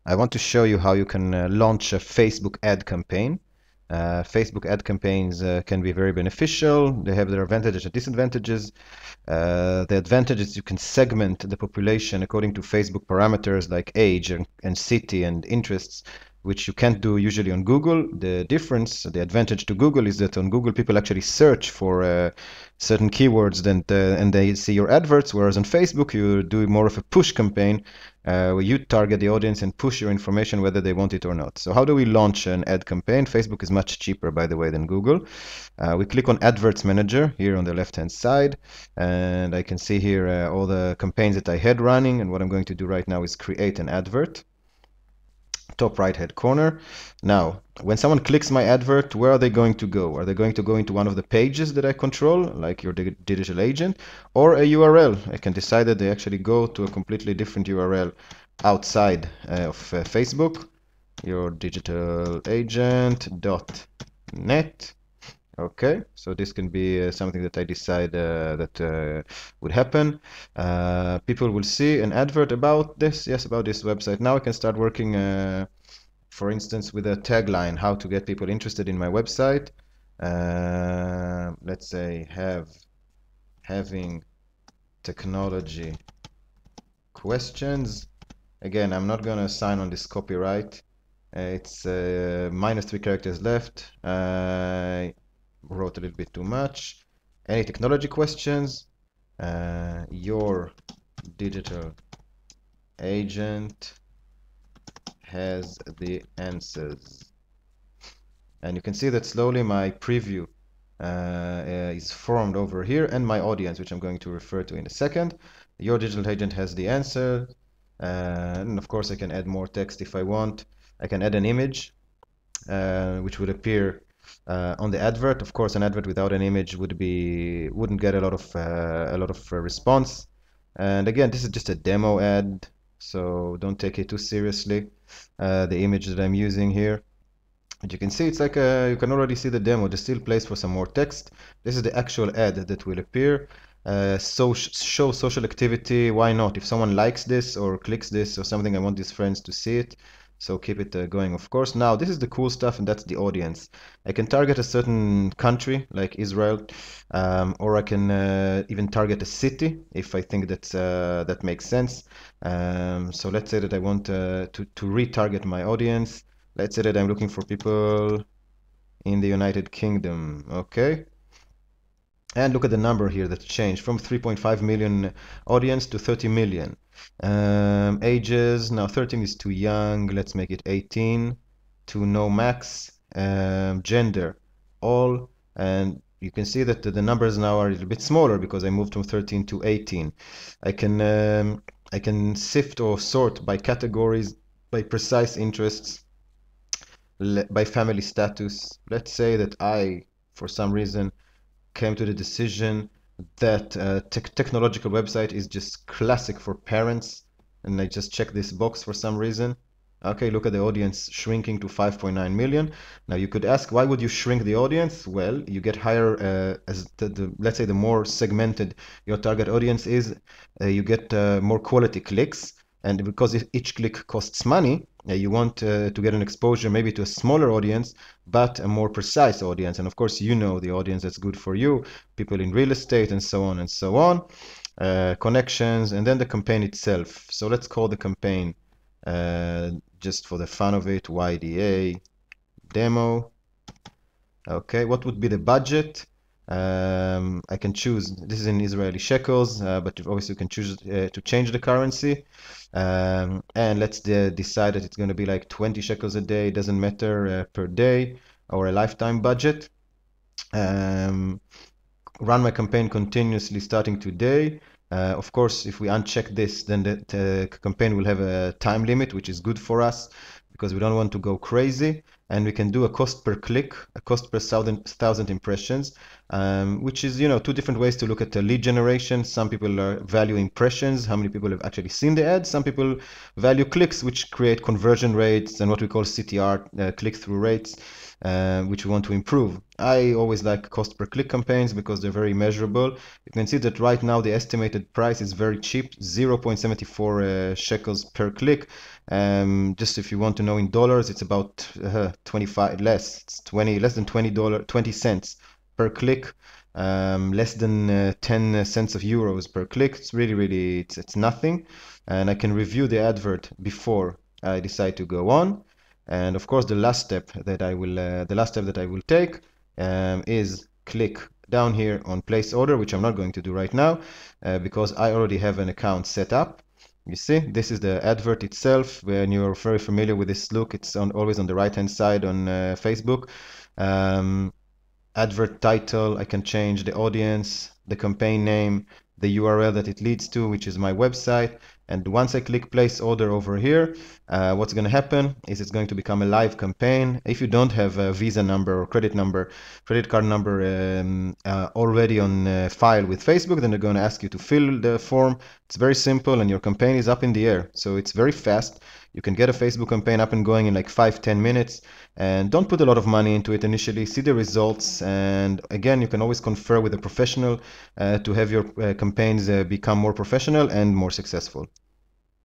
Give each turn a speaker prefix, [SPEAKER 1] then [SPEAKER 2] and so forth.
[SPEAKER 1] I want to show you how you can launch a Facebook ad campaign. Facebook ad campaigns can be very beneficial. They have their advantages and disadvantages. The advantage is you can segment the population according to Facebook parameters like age and city and interests, which you can't do usually on Google. The difference, the advantage to Google is that on Google people actually search for certain keywords and they see your adverts, whereas on Facebook you do more of a push campaign where you target the audience and push your information whether they want it or not. So how do we launch an ad campaign? Facebook is much cheaper, by the way, than Google. We click on Adverts Manager here on the left-hand side, and I can see here all the campaigns that I had running, and what I'm going to do right now is create an advert. Top right-hand corner. Now, when someone clicks my advert, where are they going to go? Are they going to go into one of the pages that I control, like your digital agent, or a URL? I can decide that they actually go to a completely different URL outside of Facebook, your digital agent.net. Okay, so this can be something that I decide that would happen. People will see an advert about this, yes, about this website. Now I can start working, for instance, with a tagline, how to get people interested in my website. Let's say having technology questions. Again, I'm not gonna sign on this copyright. It's -3 characters left. Wrote a little bit too much. Any technology questions? Your digital agent has the answers. And you can see that slowly my preview is formed over here, and my audience, which I'm going to refer to in a second. Your digital agent has the answer. And of course I can add more text if I want. I can add an image which would appear on the advert. Of course, an advert without an image wouldn't get a lot of response. And again, this is just a demo ad, so don't take it too seriously. The image that I'm using here, as you can see, it's like you can already see the demo. There's still place for some more text. This is the actual ad that will appear. So show social activity. Why not? If someone likes this or clicks this or something, I want these friends to see it. So keep it going, of course. Now, this is the cool stuff, and that's the audience. I can target a certain country, like Israel, or I can even target a city if I think that makes sense. So let's say that I want to retarget my audience. Let's say that I'm looking for people in the United Kingdom. Okay. And look at the number here that changed from 3.5 million audience to 30 million. Ages, now 13 is too young. Let's make it 18 to no max. Gender, all. And you can see that the numbers now are a little bit smaller because I moved from 13 to 18. I can sift or sort by categories, by precise interests, by family status. Let's say that I, for some reason, came to the decision that technological website is just classic for parents, and I just check this box for some reason. Okay, look at the audience shrinking to 5.9 million. Now you could ask, why would you shrink the audience? Well, you get higher, as let's say the more segmented your target audience is, you get more quality clicks. And because each click costs money, you want to get an exposure maybe to a smaller audience, but a more precise audience. And of course, you know the audience that's good for you, people in real estate and so on and so on, connections, and then the campaign itself. So let's call the campaign, just for the fun of it, YDA demo. Okay, what would be the budget? I can choose, this is in Israeli shekels, but obviously you can choose to change the currency. And let's decide that it's going to be like 20 shekels a day, doesn't matter, per day, or a lifetime budget. Run my campaign continuously starting today. Of course, if we uncheck this, then the campaign will have a time limit, which is good for us because we don't want to go crazy. and we can do a cost per click, a cost per thousand impressions, which is, two different ways to look at the lead generation. Some people value impressions, how many people have actually seen the ad. Some people value clicks, which create conversion rates and what we call CTR, click-through rates, which we want to improve. I always like cost per click campaigns because they're very measurable. You can see that right now the estimated price is very cheap, 0.74 shekels per click. Just if you want to know in dollars, it's about 25 less. It's less than $20, 20 cents per click. Less than 10 cents of euros per click. It's really, it's nothing. And I can review the advert before I decide to go on. And of course, the last step that I will take is click down here on place order, which I'm not going to do right now because I already have an account set up. You see, this is the advert itself. When you're very familiar with this look, it's always on the right-hand side on Facebook. Advert title, I can change the audience, the campaign name, the URL that it leads to, which is my website. And once I click place order over here, what's going to happen is it's going to become a live campaign. If you don't have a Visa number or credit card number already on file with Facebook, then they're going to ask you to fill the form. It's very simple and your campaign is up in the air. So it's very fast. You can get a Facebook campaign up and going in like 5-10 minutes, and don't put a lot of money into it initially. See the results, and again, you can always confer with a professional to have your campaigns become more professional and more successful.